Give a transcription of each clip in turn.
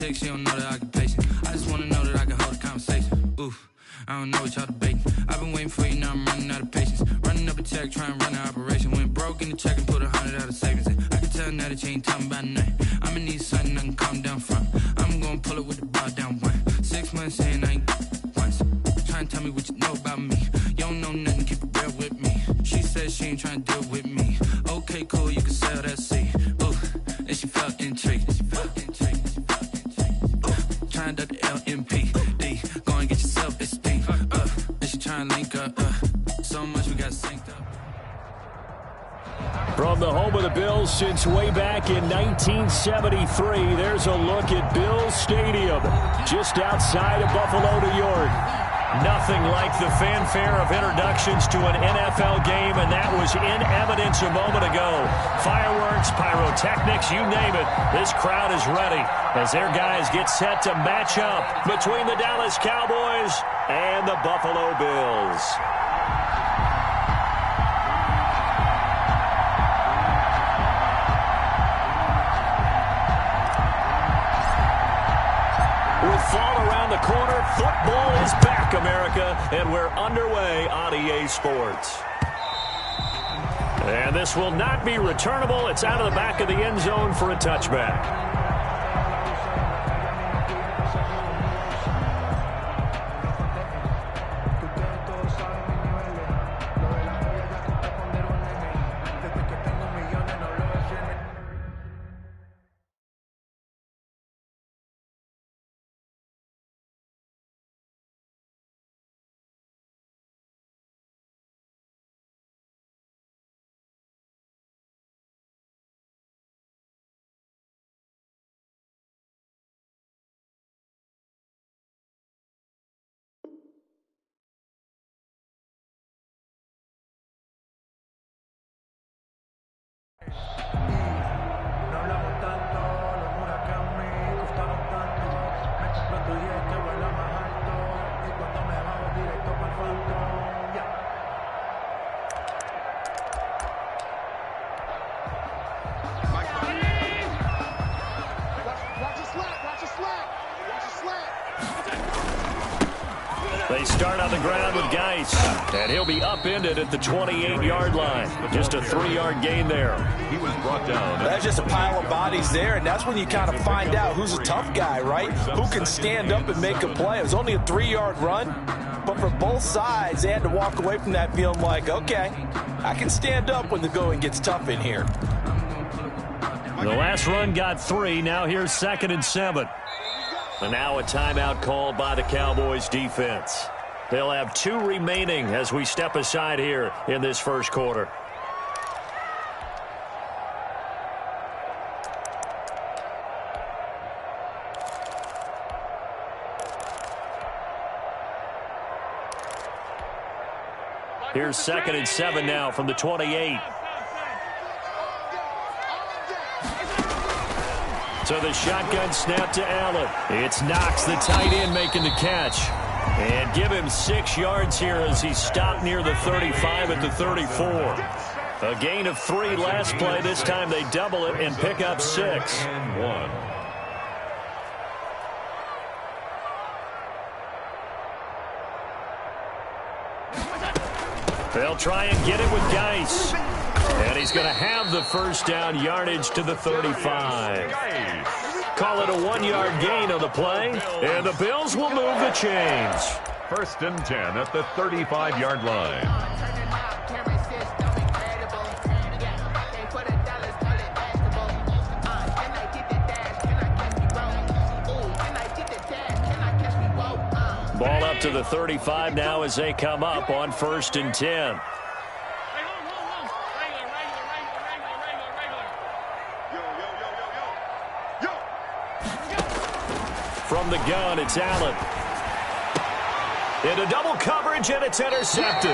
She don't know that I can patient. I just wanna know that I can hold a conversation. Oof, I don't know what y'all debating. I've been waiting for you, now I'm running out of patience. Running up a check, trying to run an operation. Went broke in the check and put 100 out of savings in. I can tell now that you ain't talking about nothing. I'ma need something I can calm down from. I'm gonna pull it with the bar down one. 6 months in, I ain't once. Trying to tell me what you know about me. You don't know nothing, keep it real with me. She said she ain't trying to deal with me. Okay, cool, you can sell that seat. Ooh, and she felt intrigued. Trying to the LMPD. Go and get yourself esteem. And she trying to link up. So much we got synced up. From the home of the Bills since way back in 1973, there's a look at Bills Stadium, just outside of Buffalo, New York. Nothing like the fanfare of introductions to an NFL game, and that was in evidence a moment ago. Fireworks, pyrotechnics, you name it. This crowd is ready as their guys get set to match up between the Dallas Cowboys and the Buffalo Bills. With fall around the corner, football is back, America, and we're underway on EA Sports. And this will not be returnable. It's out of the back of the end zone for a touchback. They start on the ground with Geis, and he'll be upended at the 28-yard line. Just a 3-yard gain there. He was brought down. That's just a pile of bodies there, and that's when you kind of find out who's a tough guy, right? Who can stand up and make a play. It was only a 3-yard run, but for both sides, they had to walk away from that feeling like, okay, I can stand up when the going gets tough in here. The last run got 3. Now here's 2nd and 7. And now a timeout called by the Cowboys defense. They'll have 2 remaining as we step aside here in this first quarter. Here's 2nd and 7 now from the 28. So the shotgun snap to Allen. It's Knox, the tight end, making the catch. And give him 6 yards here as he stopped near the 35 at the 34. A gain of 3 last play. This time they double it and pick up 6. And 1. They'll try and get it with Geis. And he's going to have the first down, yardage to the 35. Call it a 1-yard gain on the play, and the Bills will move the chains. 1st and 10 at the 35-yard line. Ball up to the 35 now as they come up on 1st and 10. From the gun, it's Allen. Into double coverage, and it's intercepted.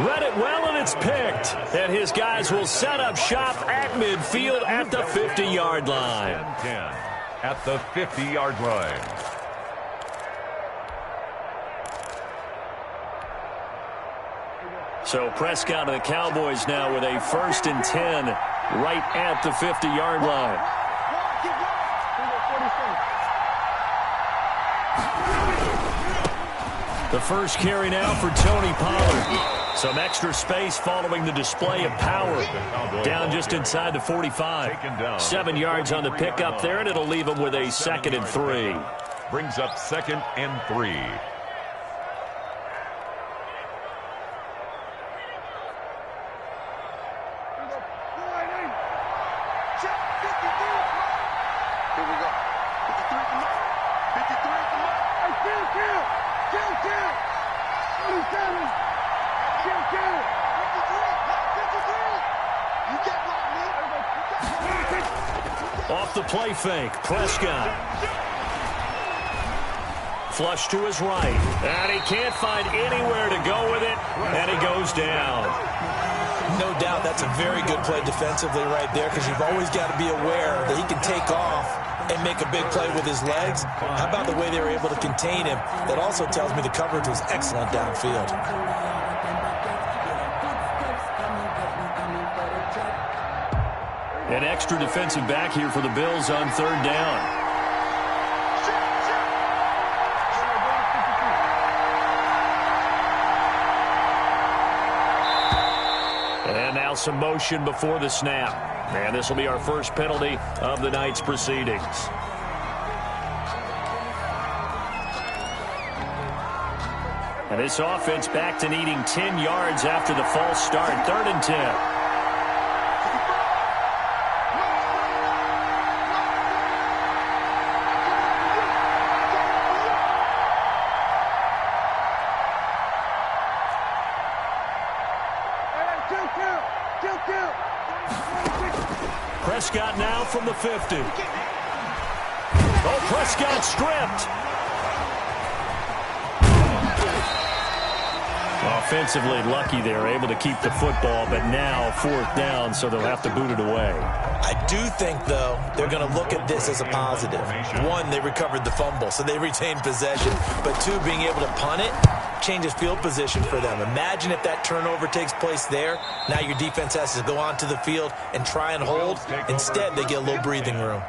Read it well, and it's picked. And his guys will set up shop at midfield at the 50-yard line. 10 at the 50-yard line. So Prescott and the Cowboys now with a 1st and 10 right at the 50-yard line. The first carry now for Tony Pollard. Some extra space following the display of power. Down just inside the 45. 7 yards on the pickup there, and it'll leave him with a 2nd and 3. Brings up 2nd and 3. Off the play fake, Prescott. Flush to his right. And he can't find anywhere to go with it. And he goes down. No doubt that's a very good play defensively right there, because you've always got to be aware that he can take off and make a big play with his legs. How about the way they were able to contain him? That also tells me the coverage was excellent downfield. An extra defensive back here for the Bills on 3rd down. And now some motion before the snap. And this will be our first penalty of the night's proceedings. And this offense back to needing 10 yards after the false start. 3rd and 10. Prescott now from the 50. Oh, Prescott stripped. Offensively lucky they're able to keep the football, but now 4th down, so they'll have to boot it away. I do think, though, they're going to look at this as a positive. 1, they recovered the fumble, so they retained possession. But 2, being able to punt it changes field position for them. Imagine if that turnover takes place there. Now your defense has to go onto the field and try and hold. Instead, they get a little breathing room.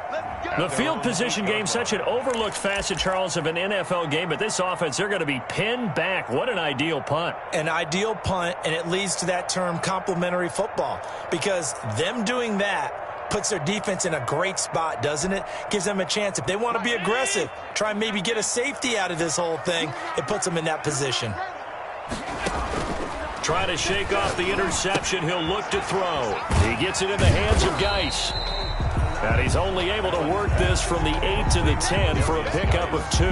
The field position game, such an overlooked facet, Charles, of an NFL game, but this offense, they're going to be pinned back. What an ideal punt. An ideal punt, and it leads to that term complementary football, because them doing that puts their defense in a great spot, doesn't it? Gives them a chance. If they want to be aggressive, try and maybe get a safety out of this whole thing, it puts them in that position. Trying to shake off the interception. He'll look to throw. He gets it in the hands of Geis. And he's only able to work this from the 8 to the 10 for a pickup of 2.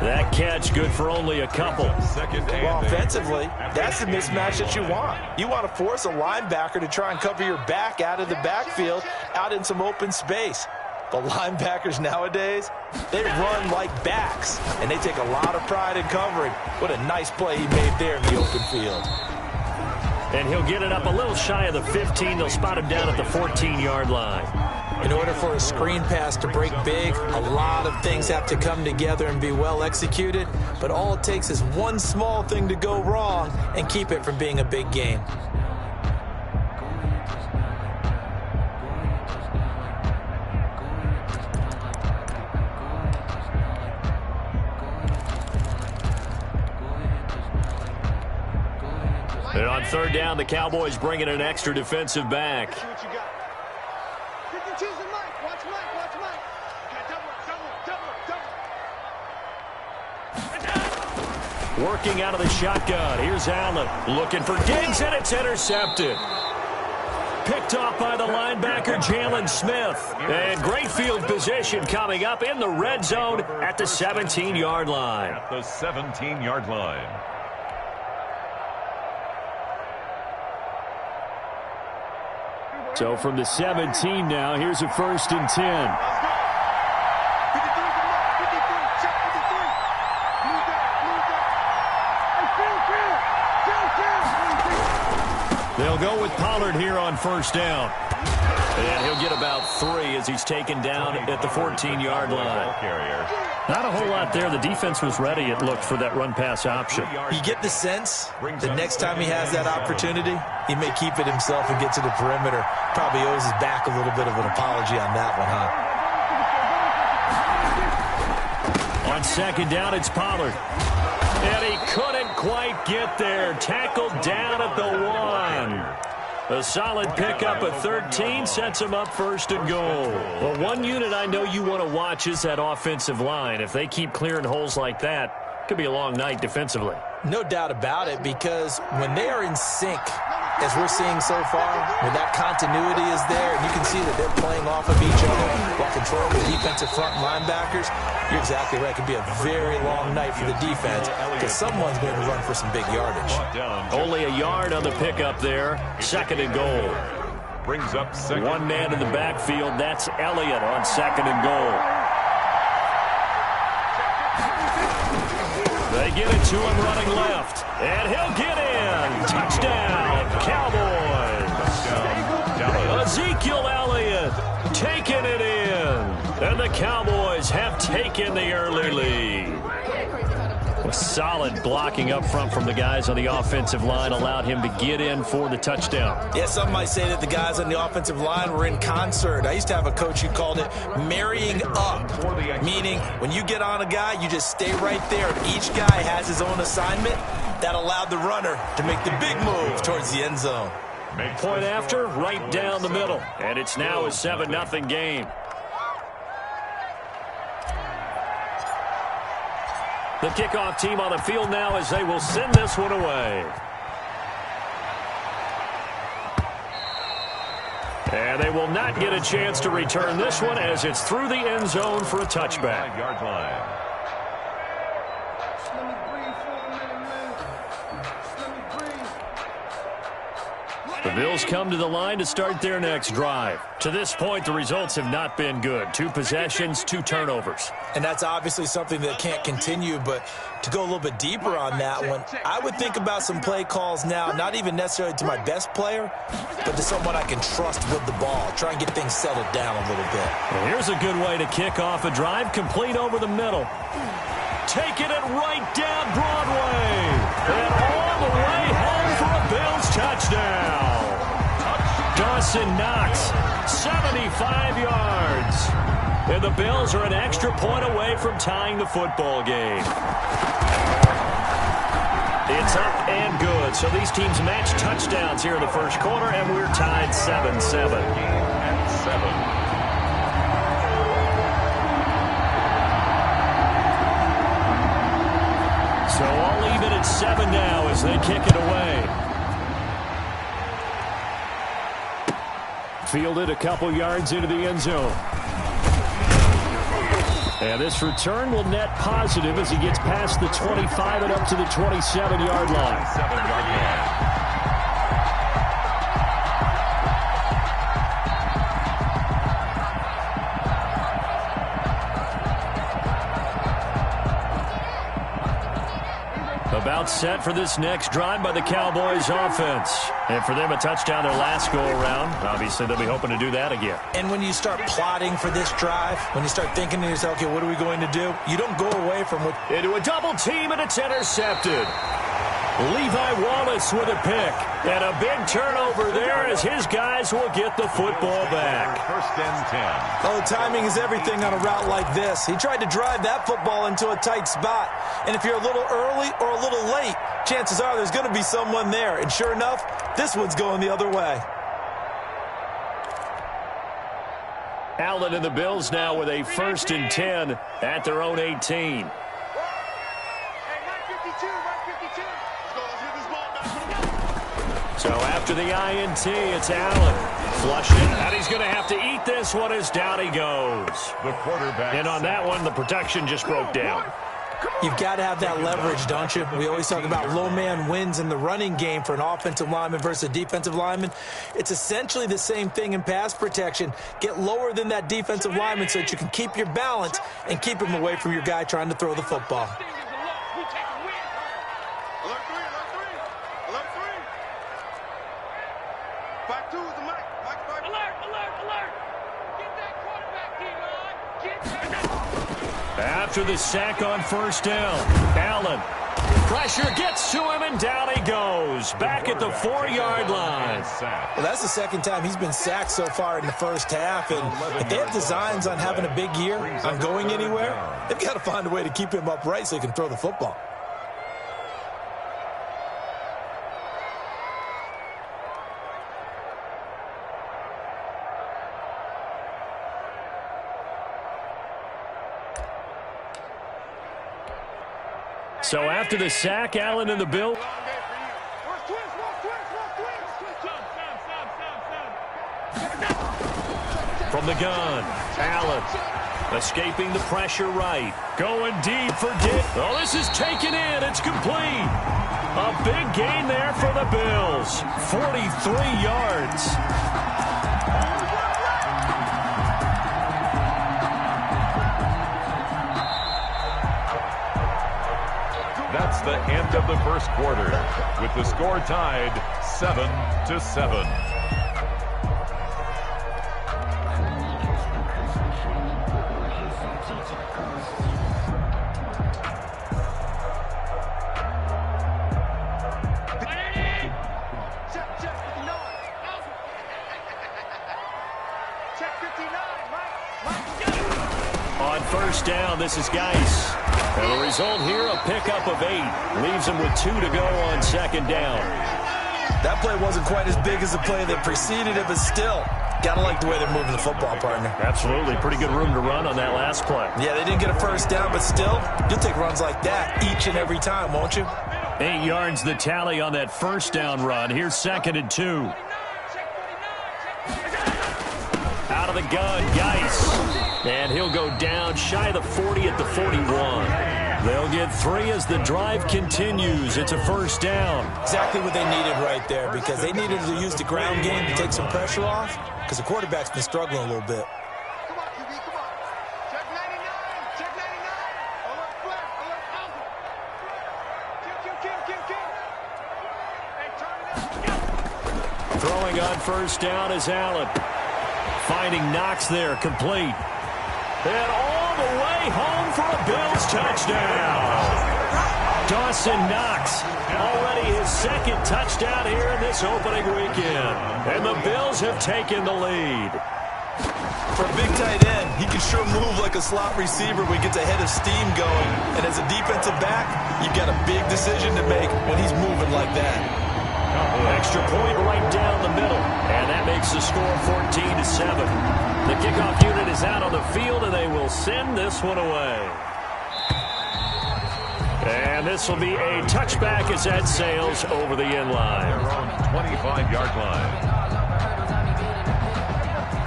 That catch good for only a couple. Well, offensively, that's the mismatch that you want. You want to force a linebacker to try and cover your back out of the backfield, out in some open space. The linebackers nowadays, they run like backs, and they take a lot of pride in covering. What a nice play he made there in the open field. And he'll get it up a little shy of the 15. They'll spot him down at the 14-yard line. In order for a screen pass to break big, a lot of things have to come together and be well executed. But all it takes is one small thing to go wrong and keep it from being a big game. And on 3rd down, the Cowboys bring in an extra defensive back. Working out of the shotgun. Here's Allen looking for Diggs, and it's intercepted. Picked off by the linebacker, Jalen Smith. And great field position coming up in the red zone at the 17-yard line. At the 17-yard line. So from the 17 now, here's a 1st and 10. They'll go with Pollard here on 1st down. And he'll get about 3 as he's taken down at the 14-yard line. Not a whole lot there. The defense was ready, it looked, for that run-pass option. You get the sense that next time he has that opportunity, he may keep it himself and get to the perimeter. Probably owes his back a little bit of an apology on that one, huh? On 2nd down, it's Pollard. And he couldn't quite get there. Tackled down at the 1. A solid pickup at 13 sets him up first and goal. Well, one unit I know you want to watch is that offensive line. If they keep clearing holes like that, it could be a long night defensively. No doubt about it, because when they are in sync, as we're seeing so far, when that continuity is there, and you can see that they're playing off of each other while controlling the defensive front linebackers, you're exactly right. It could be a very long night for the defense because someone's going to run for some big yardage. Only a yard on the pickup there. Second and goal. Brings up second. One man in the backfield. That's Elliott on second and goal. They get it to him running left. And he'll get in. Touchdown, Cowboys. Ezekiel Elliott taking it in. And the Cowboys have taken the early lead. A solid blocking up front from the guys on the offensive line allowed him to get in for the touchdown. Yeah, some might say that the guys on the offensive line were in concert. I used to have a coach who called it marrying up, meaning when you get on a guy, you just stay right there. Each guy has his own assignment. That allowed the runner to make the big move towards the end zone. Point after, right down the middle. And it's now a 7-0 game. The kickoff team on the field now as they will send this one away. And they will not get a chance to return this one as it's through the end zone for a touchback. 5-yard line. The Bills come to the line to start their next drive. To this point, the results have not been good. 2 possessions, 2 turnovers. And that's obviously something that can't continue, but to go a little bit deeper on that one, I would think about some play calls now, not even necessarily to my best player, but to someone I can trust with the ball. Try and get things settled down a little bit. Well, here's a good way to kick off a drive, complete over the middle. Taking it right down Broadway. And all the way home for a Bills touchdown. Dawson Knox, 75 yards. And the Bills are an extra point away from tying the football game. It's up and good. So these teams match touchdowns here in the first quarter, and we're tied 7-7. 7. So all even at 7 now as they kick it away. Fielded a couple yards into the end zone. And this return will net positive as he gets past the 25 and up to the 27-yard line. 7-yard line. About set for this next drive by the Cowboys offense. And for them, a touchdown their last go-around. Obviously, they'll be hoping to do that again. And when you start plotting for this drive, when you start thinking to yourself, okay, what are we going to do? You don't go away from what... Into a double team, and it's intercepted. Levi Wallace with a pick. And a big turnover there as his guys will get the football back. First and 10. Oh, timing is everything on a route like this. He tried to drive that football into a tight spot. And if you're a little early or a little late, chances are there's going to be someone there. And sure enough, this one's going the other way. Allen and the Bills now with a 1st and 10 at their own 18. So after the INT, it's Allen. Flush it, and he's going to have to eat this one as down he goes. The quarterback. And on that one, the protection just broke down. You've got to have that leverage, don't you? We always talk about low man wins in the running game for an offensive lineman versus a defensive lineman. It's essentially the same thing in pass protection. Get lower than that defensive lineman so that you can keep your balance and keep him away from your guy trying to throw the football. After the sack on first down, Allen. Pressure gets to him, and down he goes. Back at the 4-yard line. Well, that's the second time he's been sacked so far in the first half. And if they have designs on having a big year, on going anywhere, they've got to find a way to keep him upright so he can throw the football. So after the sack, Allen in the bill. From the gun, Allen escaping the pressure right. Going deep for Dick. Oh, this is taken in. It's complete. A big gain there for the Bills. 43 yards. That's the end of the first quarter, with the score tied 7-7. On first down, this is Geis. And the result here, a pickup of 8. Leaves him with 2 to go on second down. That play wasn't quite as big as the play that preceded it, but still, gotta like the way they're moving the football, partner. Absolutely. Pretty good room to run on that last play. Yeah, they didn't get a first down, but still, you'll take runs like that each and every time, won't you? 8 yards the tally on that first down run. Here's 2nd and 2. Out of the gun, Geis. And he'll go down shy of the 40 at the 41. They'll get 3 as the drive continues. It's a first down. Exactly what they needed right there, because they needed to use the ground game to take some pressure off, because the quarterback's been struggling a little bit. Come on, QB, come on. Check 99. Check 99. Alert flat. Alert alpha. Kill. Hey, turn it up. Throwing on first down is Allen. Finding Knox there, complete. And all the way home for a Bills touchdown. Dawson Knox, already his 2nd touchdown here in this opening weekend. And the Bills have taken the lead. For a big tight end, he can sure move like a slot receiver when he gets a head of steam going. And as a defensive back, you've got a big decision to make when he's moving like that. Extra point right down the middle. And that makes the score 14-7. The kickoff unit is out on the field, and they will send this one away. And this will be a touchback as that sails over the end line. They're on 25-yard line.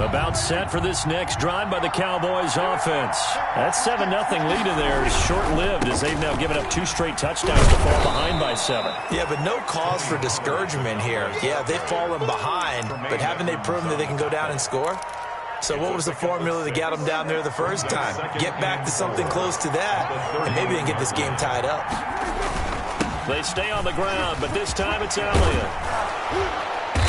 About set for this next drive by the Cowboys offense. That 7-0 lead in there is short-lived as they've now given up 2 straight touchdowns to fall behind by 7. Yeah, but no cause for discouragement here. Yeah, they've fallen behind, but haven't they proven that they can go down and score? So what was the formula that got them down there the first time? Get back to something close to that, and maybe they can get this game tied up. They stay on the ground, but this time it's Elliott.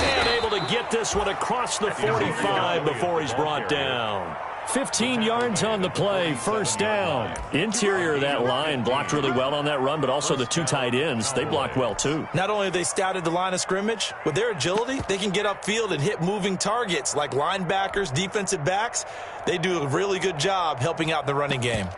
And able to get this one across the 45 before he's brought down. 15 yards on the play, first down. Interior of that line blocked really well on that run, but also the 2 tight ends, they blocked well too. Not only have they scouted the line of scrimmage, with their agility, they can get upfield and hit moving targets like linebackers, defensive backs. They do a really good job helping out the running game.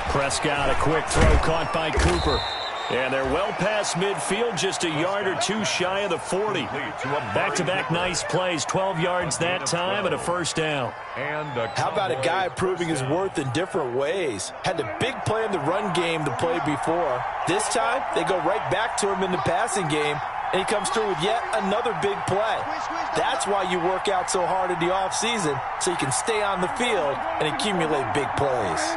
Prescott, a quick throw caught by Cooper. And they're well past midfield, just a yard or 2 shy of the 40. Back-to-back nice plays, 12 yards that time and a first down. How about a guy proving his worth in different ways? Had a big play in the run game the play before. This time, they go right back to him in the passing game, and he comes through with yet another big play. That's why you work out so hard in the offseason, so you can stay on the field and accumulate big plays.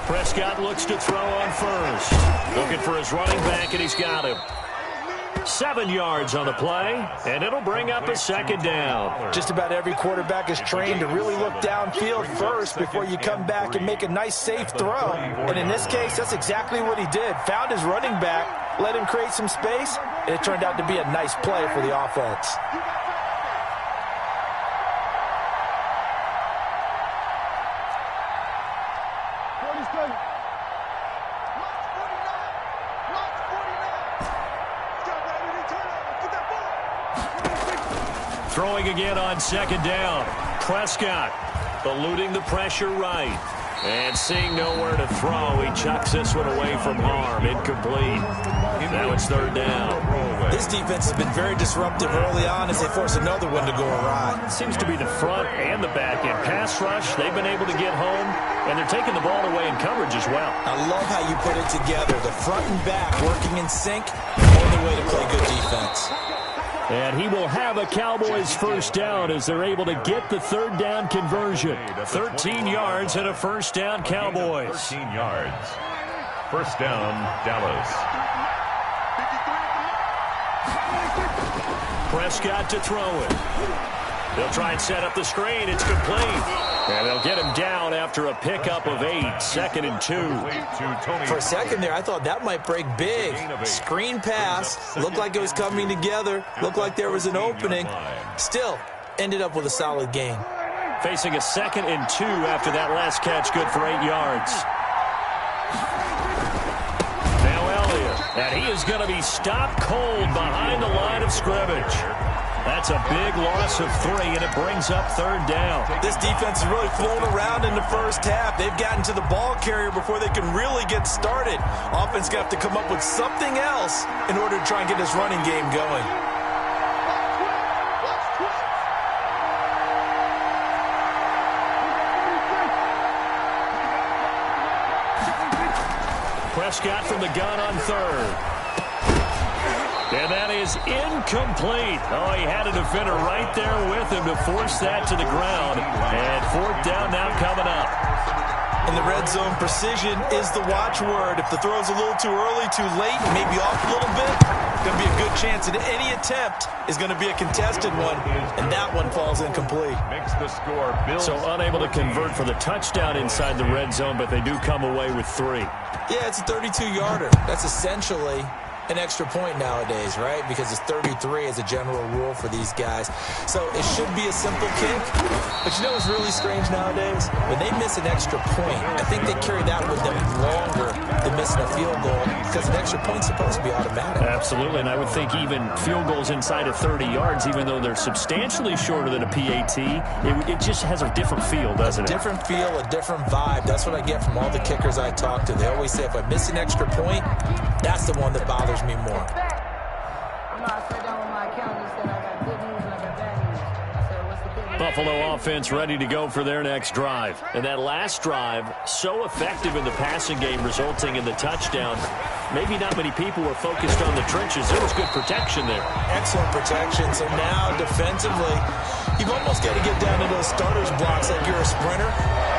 Prescott looks to throw on first. Looking for his running back, and he's got him. 7 yards on the play, and it'll bring up a second down. Just about every quarterback is trained to really look downfield first before you come back and make a nice, safe throw. And in this case, that's exactly what he did. Found his running back, let him create some space, and it turned out to be a nice play for the offense. Throwing again on second down. Prescott eluding the pressure right. And seeing nowhere to throw, he chucks this one away from harm. Incomplete. Now it's third down. This defense has been very disruptive early on as they force another one to go awry. Seems to be the front and the back end. Pass rush, they've been able to get home, and they're taking the ball away in coverage as well. I love how you put it together. The front and back working in sync, only way to play good defense. And he will have a Cowboys first down as they're able to get the third down conversion. 13 yards and a first down, Cowboys. 13 yards. First down, Dallas. Prescott to throw it. They'll try and set up the screen. It's complete. And they'll get him down after a pickup of 8. 2nd and 2. For a second there, I thought that might break big. Screen pass. Looked like it was coming together. Looked like there was an opening. Still, ended up with a solid gain. Facing a 2nd and 2 after that last catch. Good for 8 yards. Now Elliott. And he is going to be stopped cold behind the line of scrimmage. That's a big loss of 3, and it brings up third down. This defense has really flown around in the first half. They've gotten to the ball carrier before they can really get started. Offense going to have to come up with something else in order to try and get this running game going. Prescott from the gun on third. And that is incomplete. Oh, he had a defender right there with him to force that to the ground. And fourth down now coming up. In the red zone, precision is the watchword. If the throw's a little too early, too late, maybe off a little bit, going to be a good chance that any attempt is going to be a contested one, and that one falls incomplete. Makes the score. So unable to convert for the touchdown inside the red zone, but they do come away with 3. Yeah, it's a 32-yarder. That's essentially an extra point nowadays, right? Because it's 33 as a general rule for these guys. So it should be a simple kick. But you know what's really strange nowadays? When they miss an extra point, I think they carry that with them longer than missing a field goal because an extra point's supposed to be automatic. Absolutely, and I would think even field goals inside of 30 yards, even though they're substantially shorter than a PAT, it just has a different feel, doesn't it? A different feel, a different vibe. That's what I get from all the kickers I talk to. They always say if I miss an extra point, that's the one that bothers me more. Buffalo offense ready to go for their next drive. And that last drive, so effective in the passing game, resulting in the touchdown. Maybe not many people were focused on the trenches. There was good protection there. Excellent protection. So now defensively, you've almost got to get down to those starters blocks like you're a sprinter.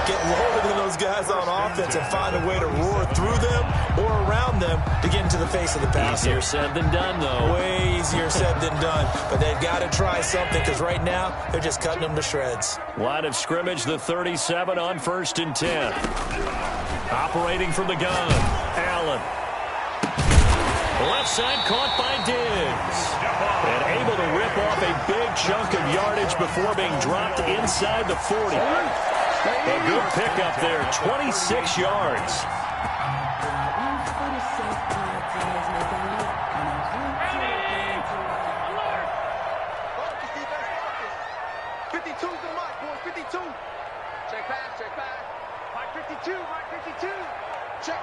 Get lower than those guys on offense and find a way to roar through them or around them to get into the face of the passer. Easier said than done, though. Way easier said than done. But they've got to try something because right now they're just cutting them to shreds. Line of scrimmage, the 37 on 1st and 10. Operating from the gun, Allen. Left side caught by Diggs. And able to rip off a big chunk of yardage before being dropped inside the 40. A good pickup there, 26 yards. Check back. Mike 52, Mike 52. Check.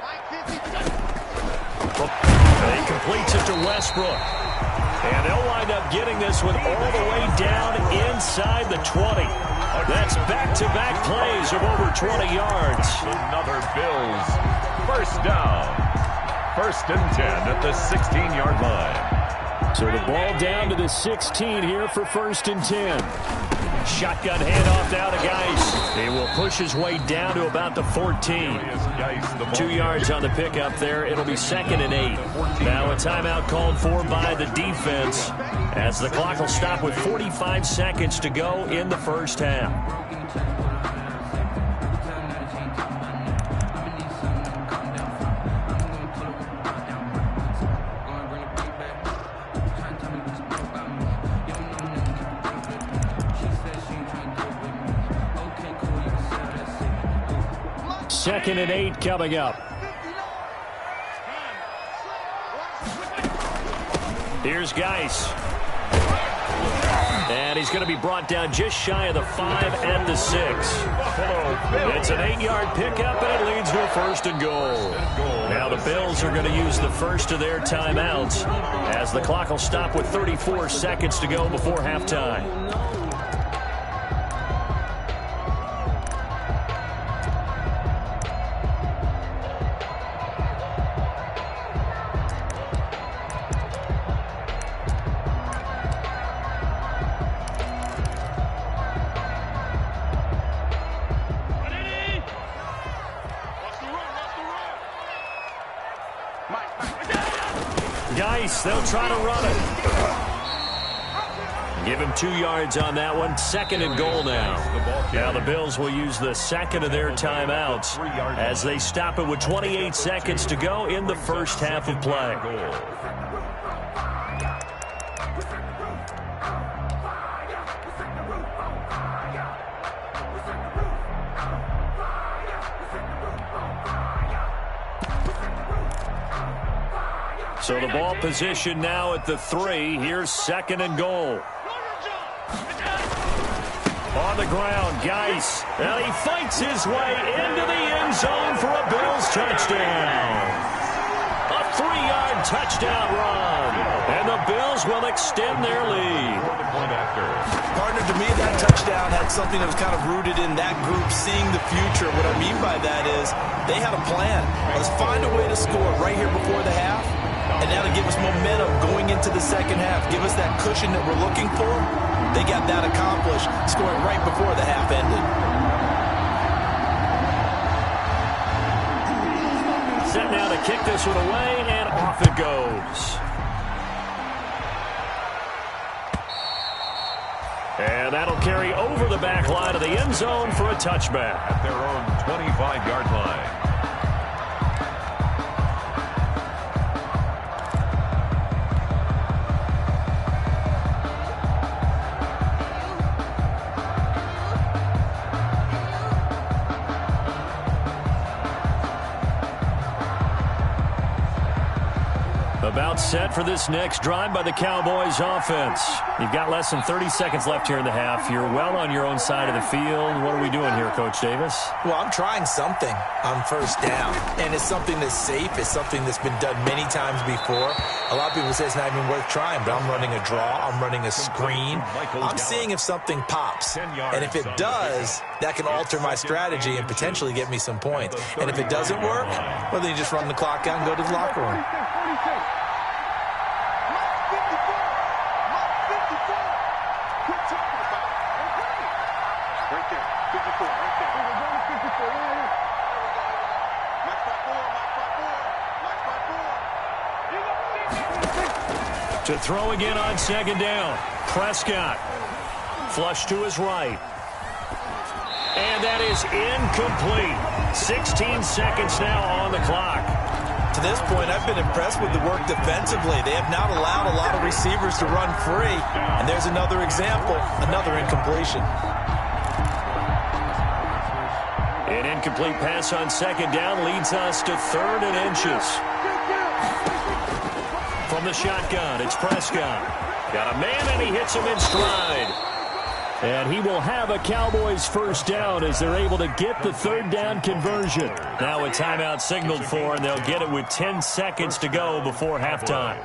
Mike 52. And he completes it to Westbrook. And they'll wind up getting this one all the way down inside the 20. That's back-to-back plays of over 20 yards. Another Bills. First down. 1st and 10 at the 16-yard line. So the ball down to the 16 here for 1st and 10. Shotgun handoff now to Geis. He will push his way down to about the 14. 2 yards on the pickup there. It'll be 2nd and 8. Now a timeout called for by the defense as the clock will stop with 45 seconds to go in the first half. Second and 8 coming up. Here's Geis. And he's going to be brought down just shy of the 5 at the 6. It's an 8-yard pickup, and it leads to a 1st and goal. Now the Bills are going to use the first of their timeouts as the clock will stop with 34 seconds to go before halftime. They'll try to run it. Give him 2 yards on that one. 2nd and goal now. Now the Bills will use the second of their timeouts as they stop it with 28 seconds to go in the first half of play. So the ball position now at the 3. Here's 2nd and goal. On the ground, Geis. And he fights his way into the end zone for a Bills touchdown. A 3-yard touchdown run. And the Bills will extend their lead. Partner, to me, that touchdown had something that was kind of rooted in that group seeing the future. What I mean by that is they had a plan. Let's find a way to score right here before the half. And now to give us momentum going into the second half. Give us that cushion that we're looking for. They got that accomplished, scoring right before the half ended. Set now to kick this one away, and off it goes. And that'll carry over the back line of the end zone for a touchback. At their own 25-yard line. About set for this next drive by the Cowboys offense. You've got less than 30 seconds left here in the half. You're well on your own side of the field. What are we doing here, Coach Davis? Well, I'm trying something on first down. And it's something that's safe. It's something that's been done many times before. A lot of people say it's not even worth trying, but I'm running a draw. I'm running a screen. I'm seeing if something pops. And if it does, that can alter my strategy and potentially get me some points. And if it doesn't work, well, then you just run the clock out and go to the locker room. To throw again on 2nd down. Prescott. Flush to his right. And that is incomplete. 16 seconds now on the clock. To this point, I've been impressed with the work defensively. They have not allowed a lot of receivers to run free. And there's another example, another incompletion. An incomplete pass on 2nd down leads us to 3rd and inches. From the shotgun, it's Prescott. Got a man, and he hits him in stride. And he will have a Cowboys first down as they're able to get the 3rd down conversion. Now a timeout signaled for, and they'll get it with 10 seconds to go before halftime.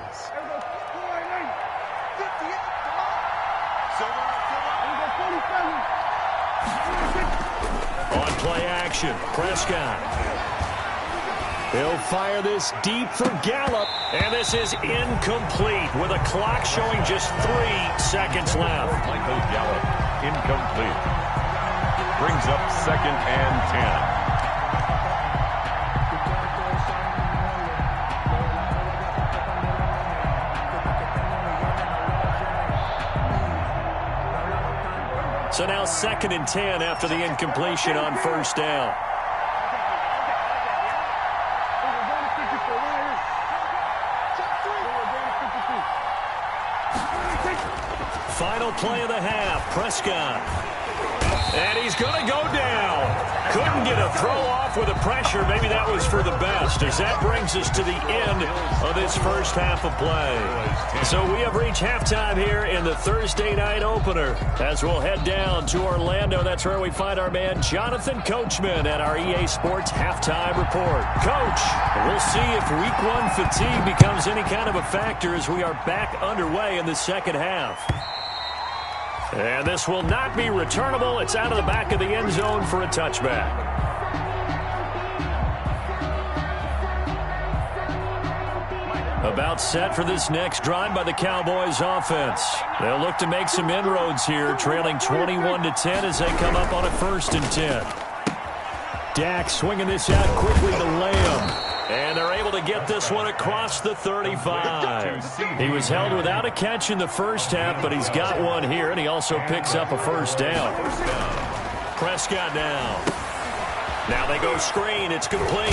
On play action, Prescott. He'll fire this deep for Gallup. And this is incomplete with a clock showing just 3 seconds left. Michael Gallup, incomplete. Brings up 2nd and 10. So now 2nd and 10 after the incompletion on first down. Final play of the half. Prescott And he's going to go down. Couldn't get a throw off with the pressure. Maybe that was for the best, as that brings us to the end of this first half of play. So we have reached halftime here in the Thursday night opener. As we'll head down to Orlando, that's where we find our man Jonathan Coachman at our EA Sports halftime report. Coach, we'll see if week one fatigue becomes any kind of a factor as we are back underway in the second half. And this will not be returnable. It's out of the back of the end zone for a touchback. About set for this next drive by the Cowboys offense. They'll look to make some inroads here, trailing 21-10 as they come up on a 1st and 10. Dak swinging this out quickly to Lamb. And they're able to get this one across the 35. He was held without a catch in the first half, but he's got one here, and he also picks up a 1st down. Prescott now. Now they go screen. It's complete.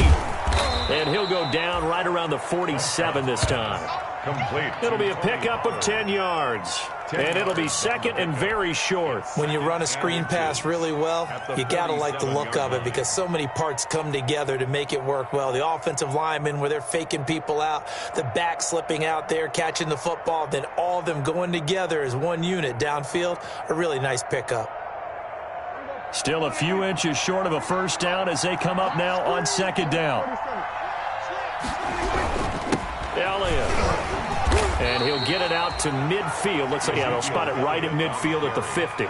And he'll go down right around the 47 this time. Complete. It'll be a pickup of 10 yards. And it'll be 2nd and very short. When you run a screen pass really well, you got to like the look of it because so many parts come together to make it work well. The offensive linemen where they're faking people out, the back slipping out there, catching the football, then all of them going together as one unit downfield, a really nice pickup. Still a few inches short of a 1st down as they come up now on 2nd down. Elliott. And he'll get it out to midfield. Looks like, yeah, they'll spot it right at midfield at the 50.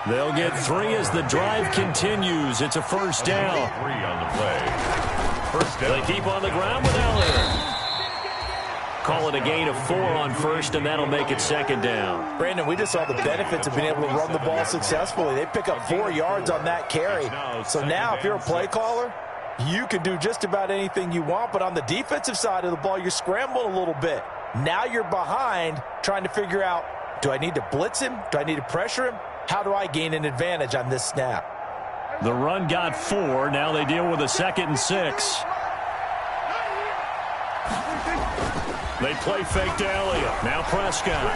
They'll get 3 as the drive continues. It's a 1st down. 3 on the play. 1st down. They keep on the ground with Elliott. Call it a gain of 4 on 1st, and that'll make it 2nd down. Brandon, we just saw the benefits of being able to run the ball successfully. They pick up 4 yards on that carry. So now if you're a play caller, you can do just about anything you want. But on the defensive side of the ball, you're scrambling a little bit. Now you're behind trying to figure out, do I need to blitz him? Do I need to pressure him? How do I gain an advantage on this snap? The run got 4. Now they deal with a 2nd and 6. They play fake to Elliott. Now Prescott.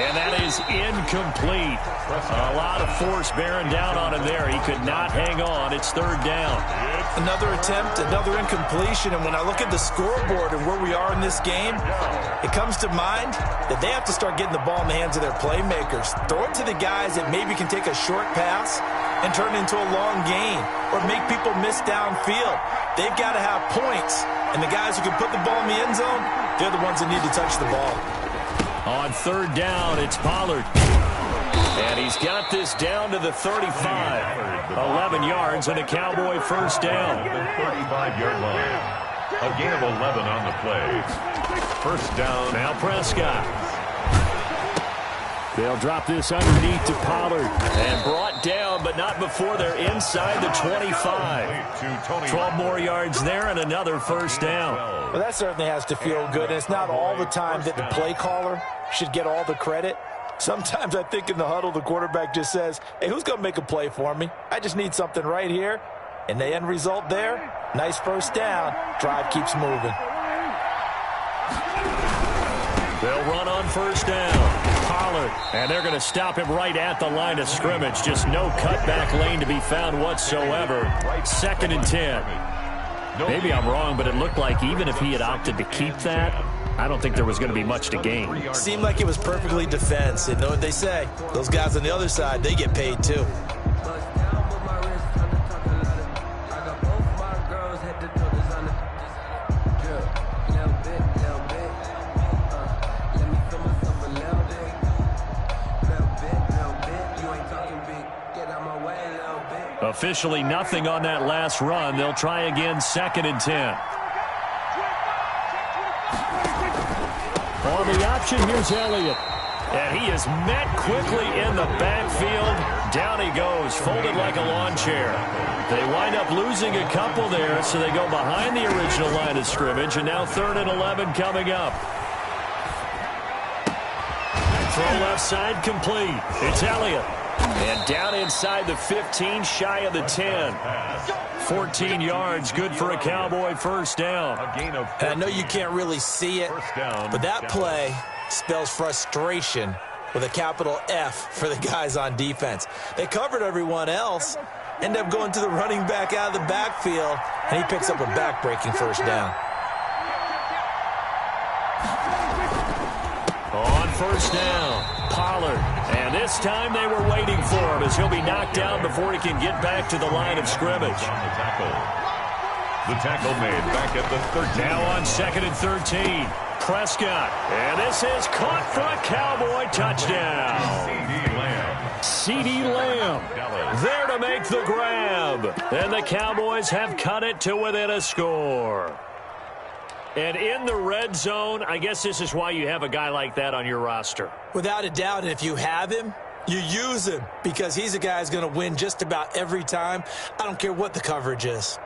And that is incomplete. A lot of force bearing down on him there. He could not hang on. It's 3rd down. Another attempt, another incompletion. And when I look at the scoreboard and where we are in this game, it comes to mind that they have to start getting the ball in the hands of their playmakers. Throw it to the guys that maybe can take a short pass and turn it into a long gain or make people miss downfield. They've got to have points. And the guys who can put the ball in the end zone, they're the ones that need to touch the ball. On 3rd down, it's Pollard. And he's got this down to the 35. 11 yards and a Cowboy 1st down. 35-yard line. A gain of 11 on the play. 1st down. Now Prescott. They'll drop this underneath to Pollard. And brought down, but not before they're inside the 25. 12 more yards there and another 1st down. Well, that certainly has to feel good. And it's not all the time that the play caller should get all the credit. Sometimes I think in the huddle, the quarterback just says, hey, who's going to make a play for me? I just need something right here. And the end result there, nice 1st down. Drive keeps moving. They'll run on 1st down. Pollard. And they're going to stop him right at the line of scrimmage. Just no cutback lane to be found whatsoever. 2nd and 10. Maybe I'm wrong, but it looked like even if he had opted to keep that, I don't think there was going to be much to gain. Seemed like it was perfectly defense. And know what they say? Those guys on the other side, they get paid too. Officially nothing on that last run. They'll try again 2nd and 10. On the option, here's Elliott. And he is met quickly in the backfield. Down he goes, folded like a lawn chair. They wind up losing a couple there, so they go behind the original line of scrimmage, and now 3rd and 11 coming up. Throw left side complete. It's Elliott. And down inside the 15, shy of the 10. 14 yards, good for a Cowboy 1st down. And I know you can't really see it, but that play spells frustration with a capital F for the guys on defense. They covered everyone else, end up going to the running back out of the backfield, and he picks up a back-breaking first down. On first down, Pollard. And this time they were waiting for him as he'll be knocked down before he can get back to the line of scrimmage. The tackle made back at the 13. Now on 2nd and 13, Prescott. And this is caught for a Cowboy touchdown. CeeDee Lamb there to make the grab. And the Cowboys have cut it to within a score. And in the red zone, I guess this is why you have a guy like that on your roster. Without a doubt, and if you have him, you use him because he's a guy who's going to win just about every time. I don't care what the coverage is.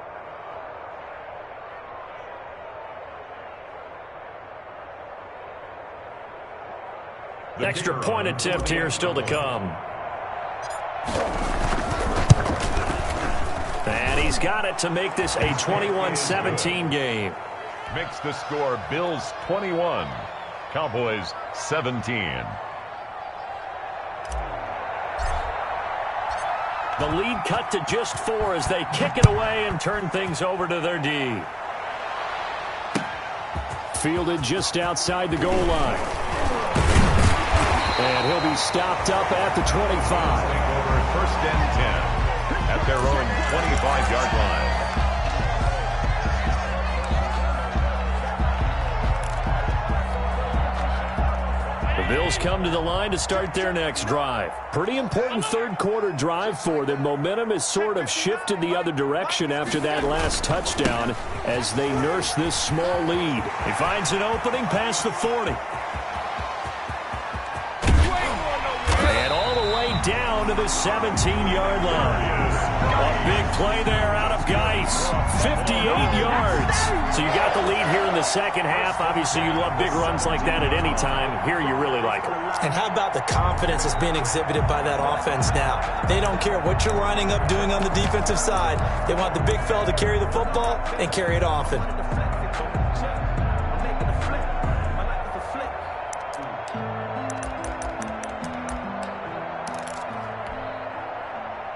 Extra point attempt here still to come. And he's got it to make this a 21-17 game. Makes the score Bills 21, Cowboys 17. The lead cut to just 4 as they kick it away and turn things over to their D. Fielded just outside the goal line. And he'll be stopped up at the 25. Over 1st and 10 at their own 25-yard line. The Bills come to the line to start their next drive. Pretty important third-quarter drive for them. Momentum has sort of shifted the other direction after that last touchdown as they nurse this small lead. He finds an opening past the 40. And all the way down to the 17-yard line. A big play there out of Geis. 58 yards. So you got the lead here in the second half. Obviously, you love big runs like that at any time. Here, you really like them. And how about the confidence that's being exhibited by that offense now? They don't care what you're lining up doing on the defensive side. They want the big fella to carry the football and carry it often.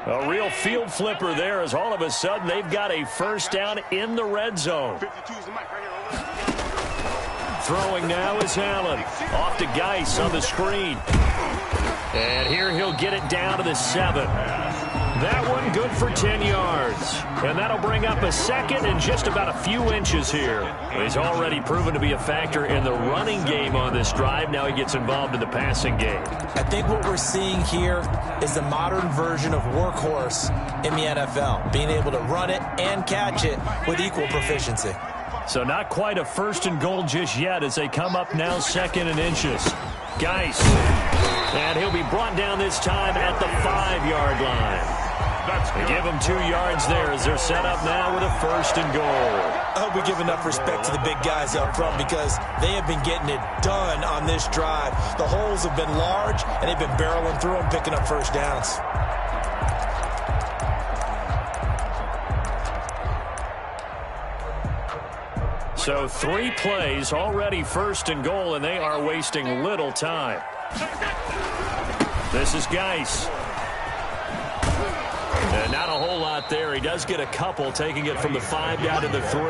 A real field flipper there as all of a sudden they've got a first down in the red zone. Throwing now is Allen. Off to Geis on the screen. And here he'll get it down to the 7. That one good for 10 yards. And that'll bring up a second and just about a few inches here. He's already proven to be a factor in the running game on this drive. Now he gets involved in the passing game. I think what we're seeing here is the modern version of workhorse in the NFL, being able to run it and catch it with equal proficiency. So not quite a 1st and goal just yet as they come up now 2nd and inches. Geis. And he'll be brought down this time at the 5-yard line. They give him 2 yards there as they're set up now with a 1st and goal. I hope we give enough respect to the big guys up front because they have been getting it done on this drive. The holes have been large, and they've been barreling through them, picking up first downs. So 3 plays, already 1st and goal, and they are wasting little time. This is Geis. And not a whole lot there. He does get a couple, taking it from the 5 down to the 3.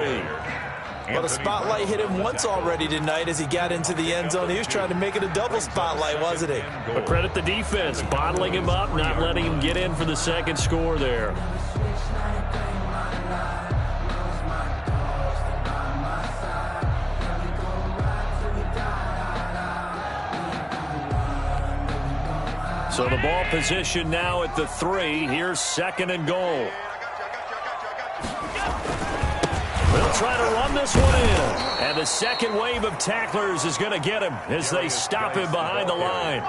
Well, the spotlight hit him once already tonight as he got into the end zone. He was trying to make it a double spotlight, wasn't he? But credit the defense, bottling him up, not letting him get in for the second score there. So the ball position now at the 3. Here's 2nd and goal. They'll try to run this one in. And the second wave of tacklers is going to get him as they stop him behind the line.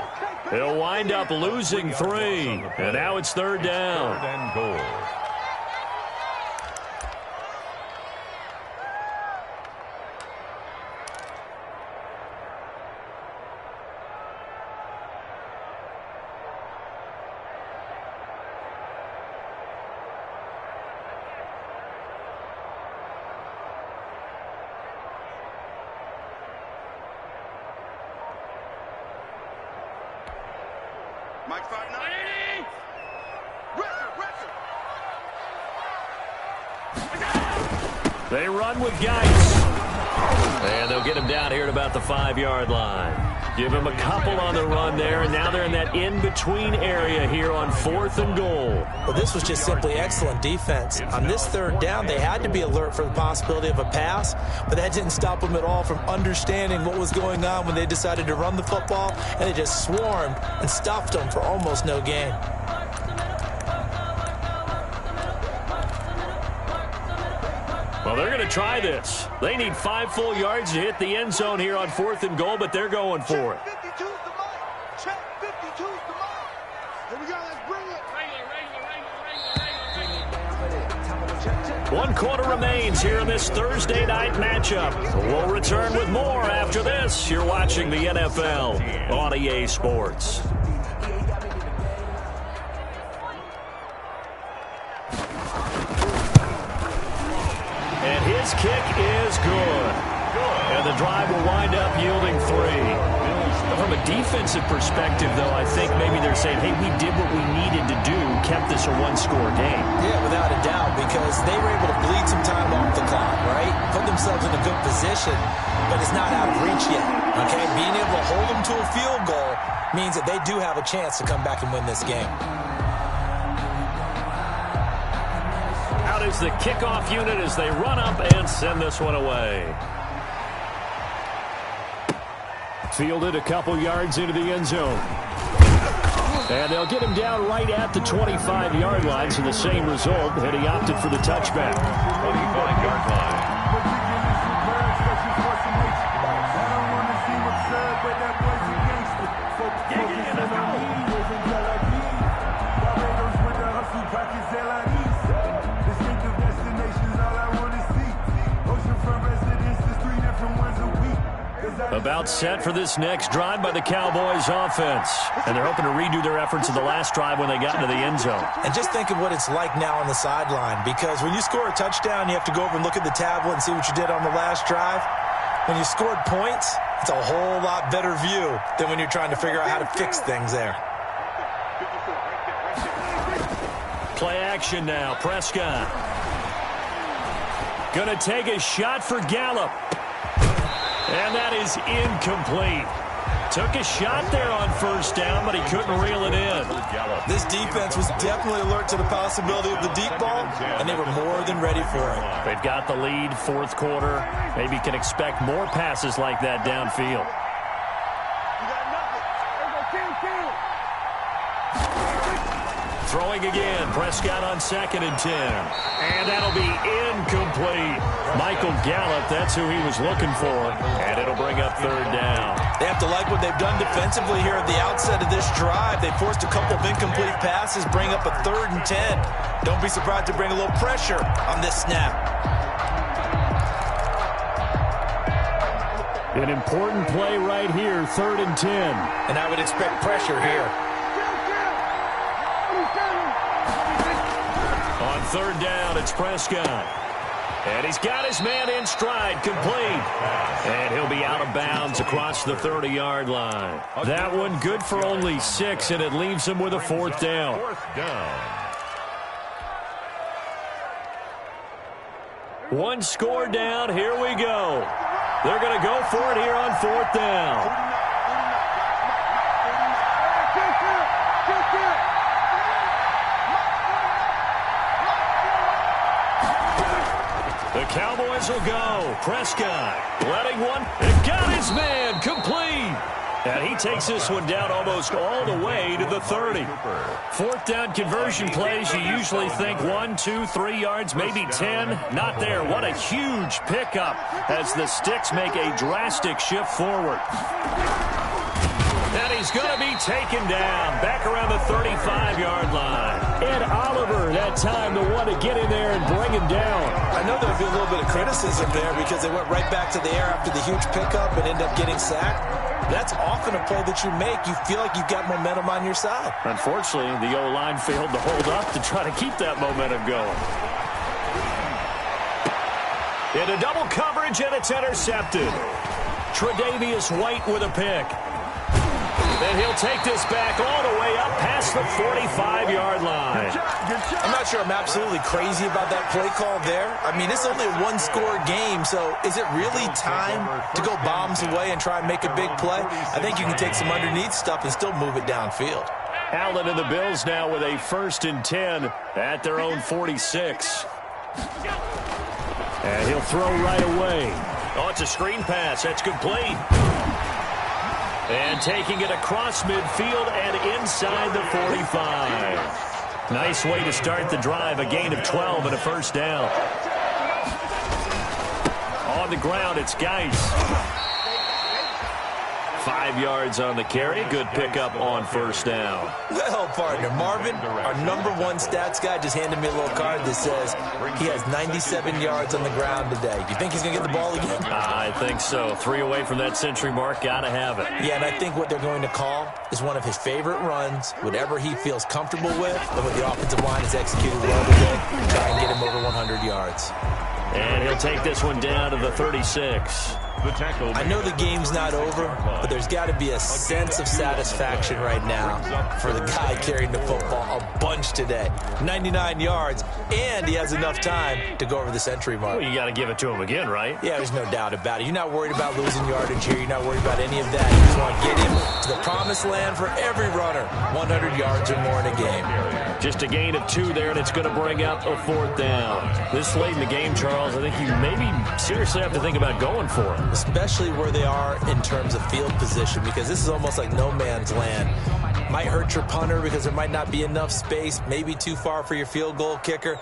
He'll wind up losing 3. And now it's 3rd down. 3rd and goal. Mike 5'9". They run with Geis. And they'll get him down here at about the 5-yard line. Give him a couple on the run there, and now they're in that in-between area here on 4th and goal. Well, this was just simply excellent defense. On this 3rd down, they had to be alert for the possibility of a pass, but that didn't stop them at all from understanding what was going on when they decided to run the football, and they just swarmed and stuffed them for almost no gain. Well, they're going to try this. They need 5 full yards to hit the end zone here on 4th and goal, but they're going for it. Check 52's the mark. Check 52's the mark. Here we go. Let's bring it. 1 quarter remains here in this Thursday night matchup. We'll return with more after this. You're watching the NFL on EA Sports. And his kick is good. And the drive will wind up yielding 3. From a defensive perspective, though, I think maybe they're saying, hey, we did what we needed to do, kept this a 1-score game. Yeah, without a doubt, because they were able to bleed some time off the clock, right? Put themselves in a good position, but it's not out of reach yet, okay? Being able to hold them to a field goal means that they do have a chance to come back and win this game. Out is the kickoff unit as they run up and send this one away. Fielded a couple yards into the end zone. And they'll get him down right at the 25-yard line, so the same result, and he opted for the touchback. 25-yard line. About set for this next drive by the Cowboys offense. And they're hoping to redo their efforts in the last drive when they got into the end zone. And just think of what it's like now on the sideline, because when you score a touchdown, you have to go over and look at the tablet and see what you did on the last drive. When you scored points, it's a whole lot better view than when you're trying to figure out how to fix things there. Play action now. Prescott. Gonna take a shot for Gallup. And that is incomplete. Took a shot there on 1st down, but he couldn't reel it in. This defense was definitely alert to the possibility of the deep ball, and they were more than ready for it. They've got the lead, 4th quarter. Maybe can expect more passes like that downfield. Throwing again, Prescott on 2nd and 10. And that'll be incomplete. Michael Gallup, that's who he was looking for. And it'll bring up 3rd down. They have to like what they've done defensively here at the outset of this drive. They forced a couple of incomplete passes, bring up a 3rd and 10. Don't be surprised to bring a little pressure on this snap. An important play right here, 3rd and 10. And I would expect pressure here. On 3rd down, it's Prescott. And he's got his man in stride, complete. And he'll be out of bounds across the 30-yard line. That one good for only 6, and it leaves him with a 4th down. 4th down. 1 score down, here we go. They're going to go for it here on 4th down. The Cowboys will go. Prescott letting one. And got his man complete. And he takes this one down almost all the way to the 30. 4th down conversion plays, you usually think 1, 2, 3 yards, maybe 10. Not there. What a huge pickup as the Sticks make a drastic shift forward. And he's going to be taken down back around the 35-yard line. Ed Oliver, that time, the one to get in there and bring him down. I know there'll be a little bit of criticism there because they went right back to the air after the huge pickup and end up getting sacked. That's often a play that you make. You feel like you've got momentum on your side. Unfortunately, the O-line failed to hold up to try to keep that momentum going. Into double coverage, and it's intercepted. Tre'Davious White with a pick. And he'll take this back all the way up past the 45-yard line. I'm not sure I'm absolutely crazy about that play call there. I mean, it's only a one-score game, so is it really time to go bombs away and try and make a big play? I think you can take some underneath stuff and still move it downfield. Allen and the Bills now with a 1st and 10 at their own 46. And he'll throw right away. Oh, it's a screen pass. That's complete. And taking it across midfield and inside the 45. Nice way to start the drive. A gain of 12 and a 1st down. On the ground, it's Geis. 5 yards on the carry. Good pickup on 1st down. Well, partner, Marvin, our #1 stats guy, just handed me a little card that says he has 97 yards on the ground today. Do you think he's going to get the ball again? I think so. 3 away from that century mark. Got to have it. Yeah, and I think what they're going to call is one of his favorite runs, whatever he feels comfortable with, and what the offensive line has executed well today, try and get him over 100 yards. And he'll take this one down to the 36. I know the game's not over, but there's got to be a sense of satisfaction right now for the guy carrying the football a bunch today. 99 yards, and he has enough time to go over the century mark. Well, you got to give it to him again, right? Yeah, there's no doubt about it. You're not worried about losing yardage here. You're not worried about any of that. You just want to get him to the promised land for every runner. 100 yards or more in a game. Just a gain of 2 there, and it's going to bring up a 4th down. This late in the game, Charles, I think you maybe seriously have to think about going for it. Especially where they are in terms of field position, because this is almost like no man's land. Might hurt your punter because there might not be enough space, maybe too far for your field goal kicker.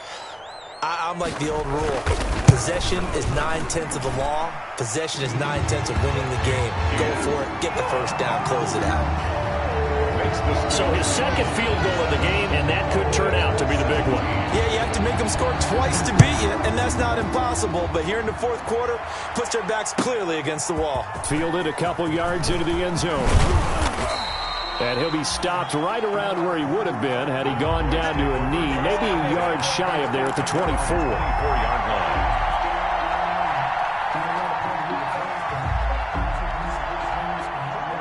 I'm like the old rule. Possession is 9/10 of the law. Possession is 9/10 of winning the game. Go for it, get the 1st down, close it out. So his 2nd field goal of the game, and that could turn out to be the big one. Yeah, you have to make them score twice to beat you, and that's not impossible. But here in the 4th quarter, puts their backs clearly against the wall. Fielded a couple yards into the end zone. And he'll be stopped right around where he would have been had he gone down to a knee, maybe a yard shy of there at the 24-yard line.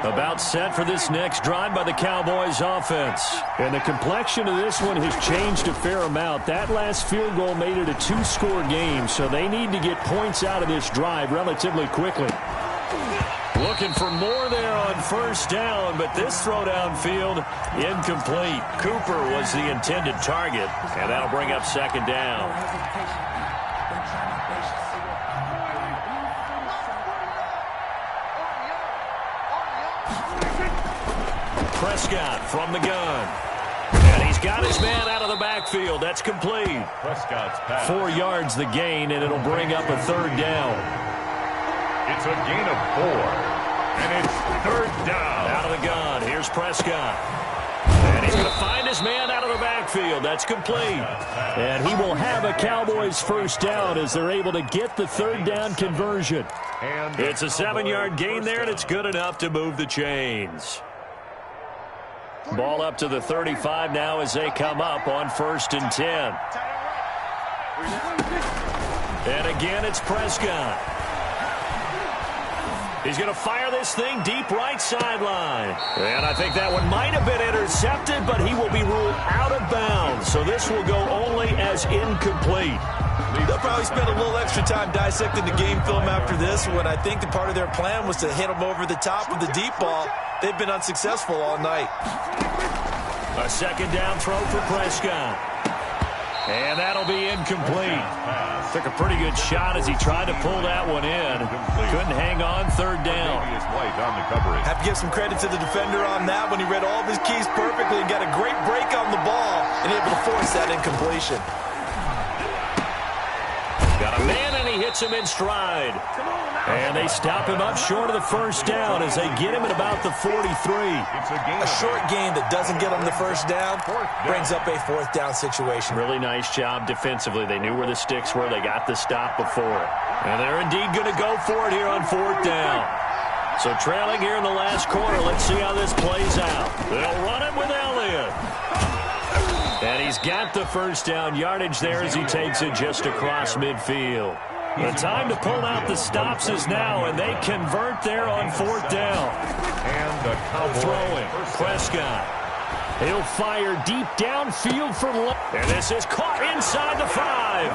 About set for this next drive by the Cowboys offense. And the complexion of this one has changed a fair amount. That last field goal made it a 2-score game, so they need to get points out of this drive relatively quickly. Looking for more there on 1st down, but this throw downfield incomplete. Cooper was the intended target, and that'll bring up 2nd down. Prescott from the gun. And he's got his man out of the backfield. That's complete. Prescott's pass. 4 yards the gain, and it'll bring up a 3rd down. It's a gain of 4. And it's 3rd down. Out of the gun. Here's Prescott. And he's going to find his man out of the backfield. That's complete. And he will have a Cowboys 1st down as they're able to get the 3rd down conversion. It's a 7-yard gain there, and it's good enough to move the chains. Ball up to the 35 now as they come up on 1st and 10. And again, it's Prescott. He's going to fire this thing deep right sideline. And I think that one might have been intercepted, but he will be ruled out of bounds. So this will go only as incomplete. They'll probably spend a little extra time dissecting the game film after this, when I think the part of their plan was to hit them over the top with the deep ball. They've been unsuccessful all night. A 2nd down throw for Prescott. And that'll be incomplete. Took a pretty good shot as he tried to pull that one in. Couldn't hang on. 3rd down. Have to give some credit to the defender on that when he read all of his keys perfectly and got a great break on the ball and able to force that incompletion. Got a man, and he hits him in stride. And they stop him up short of the 1st down as they get him at about the 43. A short game that doesn't get them the 1st down brings up a 4th down situation. Really nice job defensively. They knew where the sticks were. They got the stop before. And they're indeed going to go for it here on 4th down. So trailing here in the last quarter. Let's see how this plays out. They'll run it with Elliott. And he's got the 1st down yardage there as he takes it just across midfield. The time to pull out the stops is now, and they convert there on fourth down. And the Cowboys throwing. Prescott. He'll fire deep downfield for left. And this is caught inside the 5.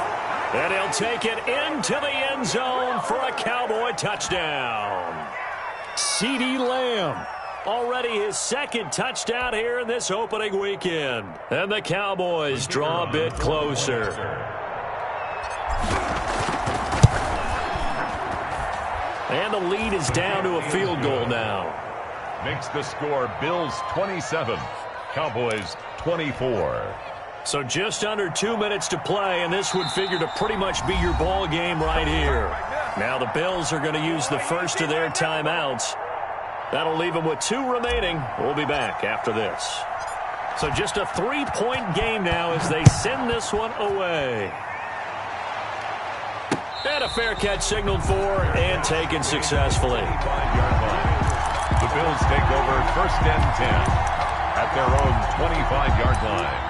And he'll take it into the end zone for a Cowboy touchdown. CeeDee Lamb. Already his second touchdown here in this opening weekend. And the Cowboys draw a bit closer. And the lead is down to a field goal now. Makes the score Bills 27, Cowboys 24. So just under 2 minutes to play, and this would figure to pretty much be your ball game right here. Now the Bills are going to use the first of their timeouts. That'll leave them with 2 remaining. We'll be back after this. So just a 3-point game now as they send this one away. And a fair catch signaled for and taken successfully. The Bills take over 1st and 10 at their own 25-yard line.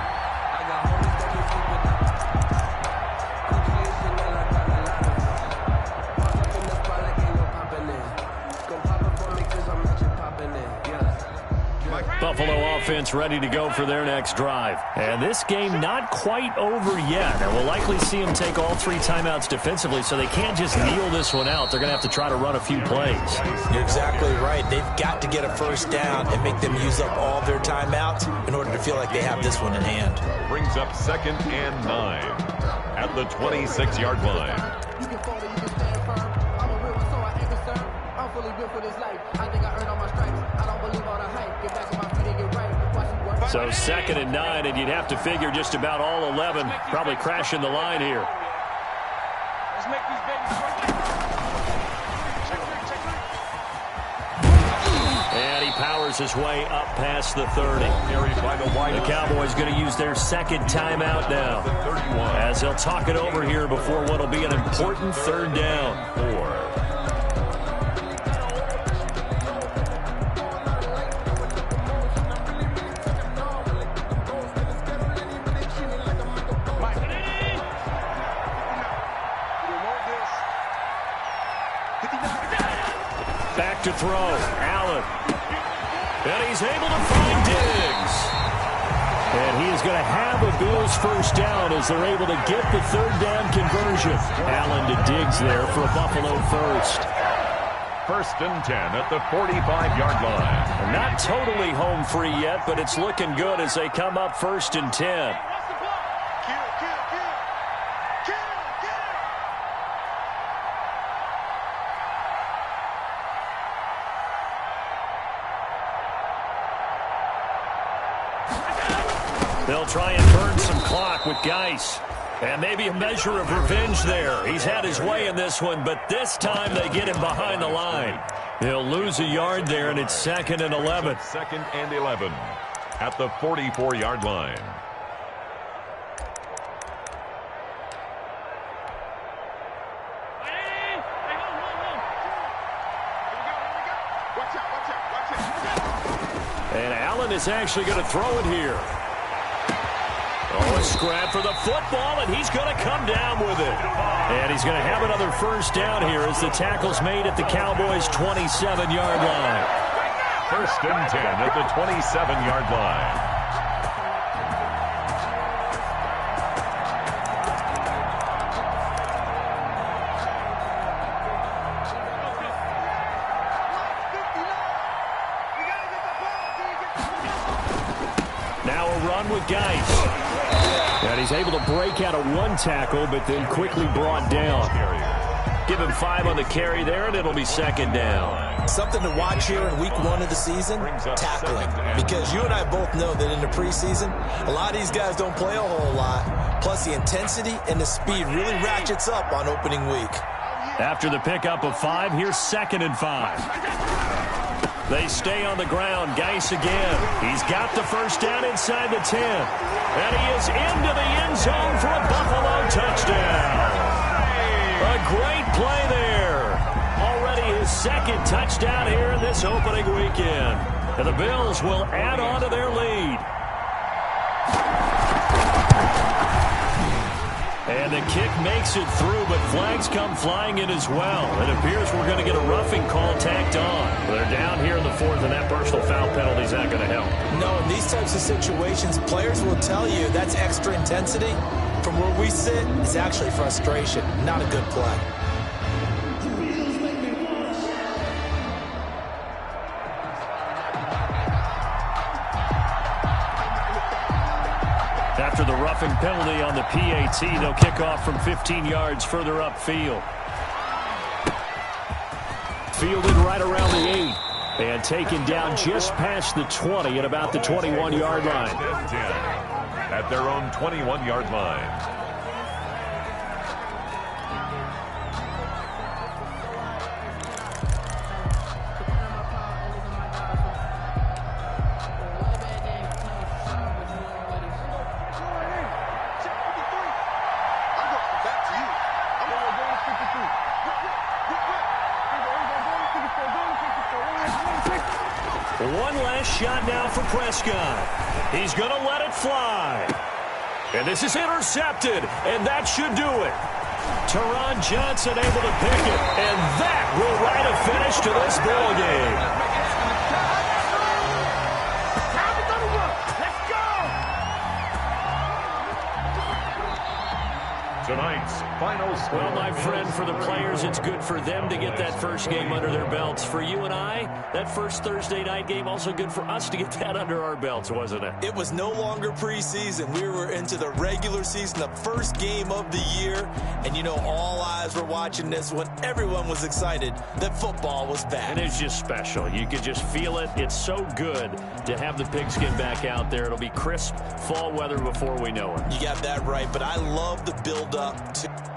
Buffalo offense ready to go for their next drive. And this game not quite over yet. And we'll likely see them take all 3 timeouts defensively, so they can't just kneel this one out. They're going to have to try to run a few plays. You're exactly right. They've got to get a first down and make them use up all their timeouts in order to feel like they have this one in hand. Brings up 2nd and 9 at the 26-yard line. You can fall, you can stand firm. I'm a real one, so I ain't concerned. I'm fully built for this life. I think I earned all my stripes. I don't believe all the hype. Get back on my feet and get right. Watch me work. So 2nd and 9, and you'd have to figure just about all 11 probably crashing the line here. Let's make these babies work. And he powers his way up past the 30. The Cowboys going to use their 2nd timeout now, as they'll talk it over here before what will be an important 3rd down. 4. Back to throw. Allen. And he's able to find Diggs. And he is going to have a Bills first down as they're able to get the 3rd down conversion. Allen to Diggs there for a Buffalo first. 1st and 10 at the 45-yard line. And not totally home free yet, but it's looking good as they come up 1st and 10. They'll try and burn some clock with Geis. And maybe a measure of revenge there. He's had his way in this one, but this time they get him behind the line. He'll lose a yard there, and it's 2nd and 11. 2nd and 11 at the 44-yard line. And Allen is actually going to throw it here. Oh, a scrap for the football, and he's going to come down with it. And he's going to have another first down here as the tackle's made at the Cowboys' 27-yard line. 1st and 10 at the 27-yard line. Now a run with Geis. And he's able to break out of 1 tackle, but then quickly brought down. Give him 5 on the carry there, and it'll be 2nd down. Something to watch here in week 1 of the season, tackling. Because you and I both know that in the preseason, a lot of these guys don't play a whole lot. Plus, the intensity and the speed really ratchets up on opening week. After the pickup of 5, here's 2nd and 5. They stay on the ground. Geis again. He's got the first down inside the 10. And he is into the end zone for a Buffalo touchdown. A great play there. Already his 2nd touchdown here in this opening weekend. And the Bills will add on to their lead. And the kick makes it through, but flags come flying in as well. It appears we're going to get a roughing call tacked on. They're down here in the fourth, and that personal foul penalty is not going to help. No, in these types of situations, players will tell you that's extra intensity. From where we sit, it's actually frustration, not a good play. After the roughing penalty on the PAT, they'll kick off from 15 yards further upfield. Fielded right around the 8 and taken down just past the 20 at about the 21-yard line. At their own 21-yard line. One last shot now for Prescott. He's going to let it fly. And this is intercepted, and that should do it. Teron Johnson able to pick it, and that will write a finish to this ball game. Tonight's final score. Well, my friend, for the players, it's good for them to get that first game under their belts. For you and I, that first Thursday night game, also good for us to get that under our belts, wasn't it? It was no longer preseason. We were into the regular season, the first game of the year. And, you know, all eyes were watching this when everyone was excited that football was back. And it's just special. You could just feel it. It's so good to have the pigskin back out there. It'll be crisp fall weather before we know it. You got that right, but I love the build-up to